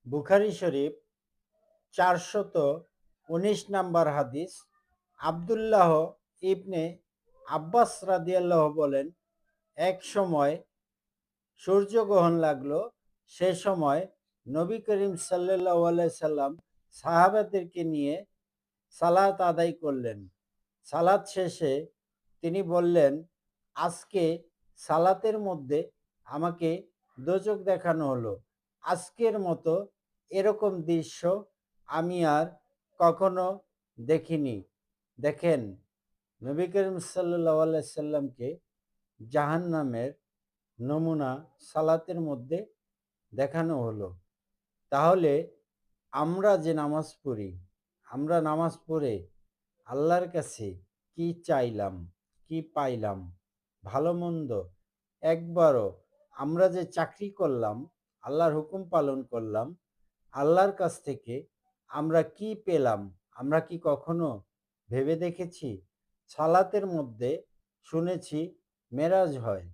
বুখারী শরীফ ৪১৯ number হাদিস। আব্দুল্লাহ ইবনে আব্বাস রাদিয়াল্লাহু বলেন, এক সময় সূর্যগ্রহণ লাগলো। সে সময় নবী করিম সাল্লাল্লাহু আলাইহি সাল্লাম সাহাবাদেরকে নিয়ে সালাত আদায় করলেন। সালাত শেষে তিনি বললেন, আজকে সালাতের মধ্যে আমাকে দোজখ দেখানো হলো। আজকের মতো এরকম দৃশ্য আমি আর কখনো দেখিনি। দেখেন, নবী করিম সাল্লাল্লাহু আলাইহি সাল্লামকে জাহান্নামের নমুনা সালাতের মধ্যে দেখানো হলো। তাহলে আমরা যে নামাজ পড়ি, আমরা নামাজ পড়ে আল্লাহর কাছে কি চাইলাম, কি পাইলাম, ভালো মন্দ একবারও আমরা যে চাকরি করলাম, আল্লাহর হুকুম পালন করলাম, আল্লাহর কাছ থেকে আমরা কি পেলাম, আমরা কি কখনো ভেবে দেখেছি? সালাতের মধ্যে শুনেছি মেরাজ হয়।